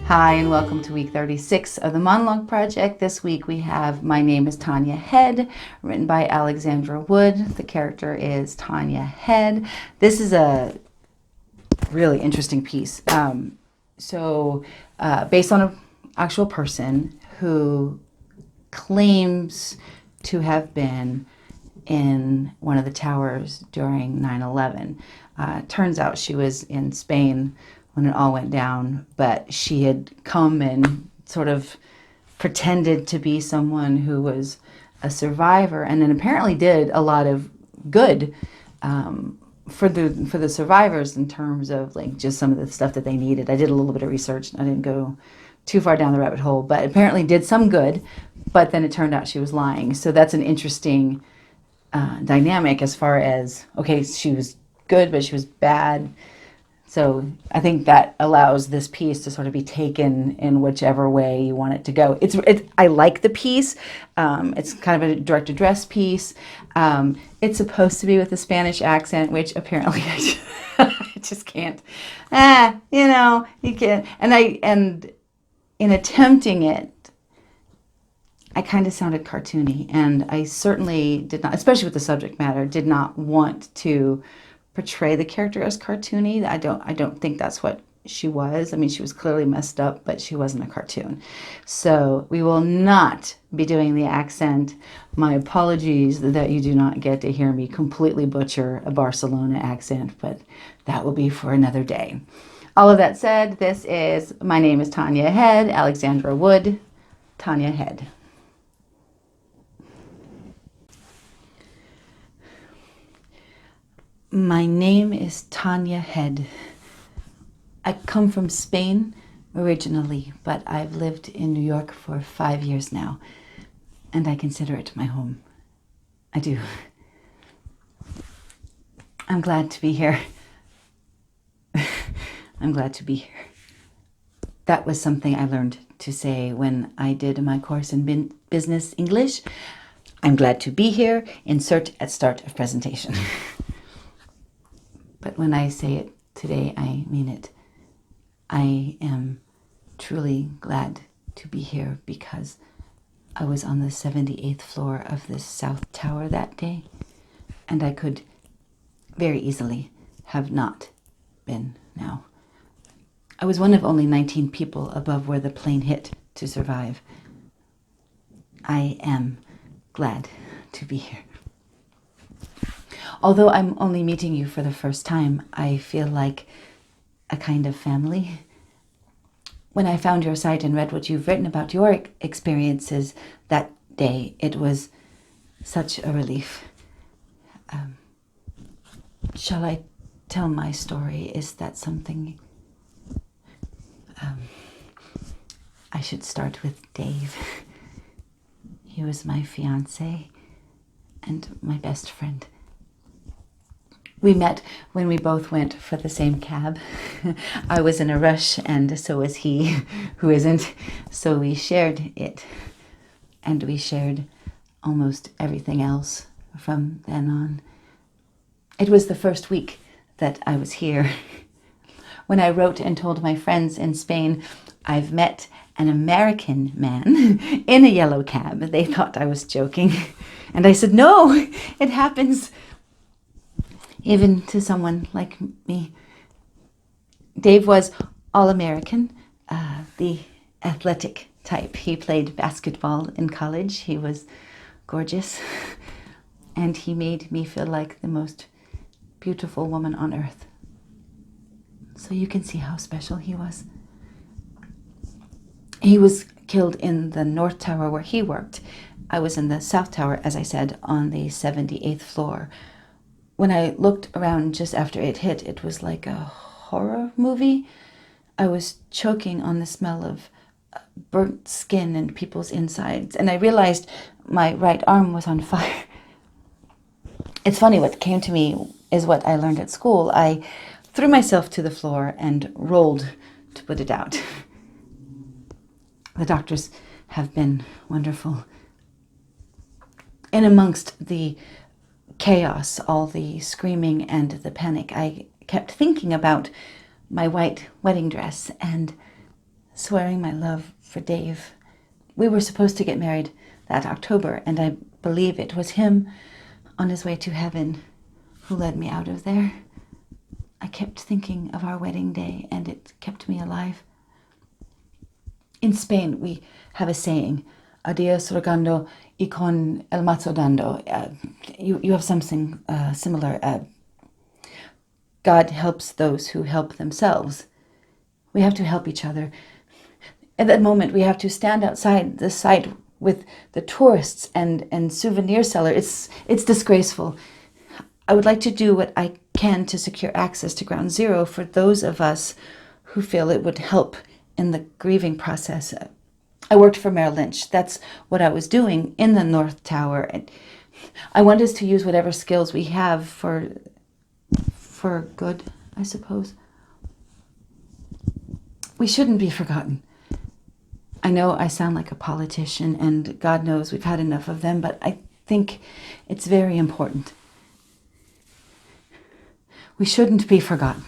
Hi, and welcome to week 36 of the Monologue Project. This week we have My Name is Tania Head, written by Alexandra Wood. The character is Tania Head. This is a really interesting piece. Based on an actual person who claims to have been in one of the towers during 9/11. Turns out she was in Spain when it all went down, but she had come and sort of pretended to be someone who was a survivor, and then apparently did a lot of good for the survivors in terms of like just some of the stuff that they needed. I did a little bit of research. I didn't go too far down the rabbit hole, but apparently did some good. But then it turned out she was lying. So that's an interesting dynamic as far as, okay, she was good, but she was bad. So I think that allows this piece to sort of be taken in whichever way you want it to go. I like the piece. It's kind of a direct address piece. It's supposed to be with a Spanish accent, which apparently I just can't. You can't. And in attempting it, I kind of sounded cartoony, and I certainly did not, especially with the subject matter, did not want to portray the character as cartoony. I don't think that's what she was. I mean, she was clearly messed up, but she wasn't a cartoon. So we will not be doing the accent. My apologies that you do not get to hear me completely butcher a Barcelona accent, but that will be for another day. All of that said, this is My Name is Tania Head, Alexandra Wood, Tania Head. My name is Tania Head. I come from Spain originally, but I've lived in New York for 5 years now, and I consider it my home. I do. I'm glad to be here. I'm glad to be here. That was something I learned to say when I did my course in business English. I'm glad to be here. Insert at start of presentation. But when I say it today, I mean it. I am truly glad to be here because I was on the 78th floor of this South Tower that day, and I could very easily have not been now. I was one of only 19 people above where the plane hit to survive. I am glad to be here. Although I'm only meeting you for the first time, I feel like a kind of family. When I found your site and read what you've written about your experiences that day, it was such a relief. Shall I tell my story? Is that something? I should start with Dave. He was my fiancé and my best friend. We met when we both went for the same cab. I was in a rush, and so was he, who isn't. So we shared it, and we shared almost everything else from then on. It was the first week that I was here. When I wrote and told my friends in Spain, I've met an American man in a yellow cab, they thought I was joking. And I said, no, it happens even to someone like me. Dave was all-American, the athletic type. He played basketball in college. He was gorgeous, and he made me feel like the most beautiful woman on earth. So you can see how special he was. He was killed in the North Tower where he worked. I was in the South Tower, as I said, on the 78th floor. When I looked around just after it hit, it was like a horror movie. I was choking on the smell of burnt skin and people's insides, and I realized my right arm was on fire. It's funny, what came to me is what I learned at school. I threw myself to the floor and rolled to put it out. The doctors have been wonderful. In amongst the chaos, all the screaming and the panic, I kept thinking about my white wedding dress and swearing my love for Dave. We were supposed to get married that October, and I believe it was him on his way to heaven who led me out of there. I kept thinking of our wedding day, and it kept me alive. In Spain, we have a saying, a Dios rogando y con el mazo dando. You have something similar. God helps those who help themselves. We have to help each other. At that moment, we have to stand outside the site with the tourists and souvenir seller. It's disgraceful. I would like to do what I can to secure access to Ground Zero for those of us who feel it would help in the grieving process. I worked for Merrill Lynch. That's what I was doing in the North Tower. And I want us to use whatever skills we have for good, I suppose. We shouldn't be forgotten. I know I sound like a politician, and God knows we've had enough of them, but I think it's very important. We shouldn't be forgotten.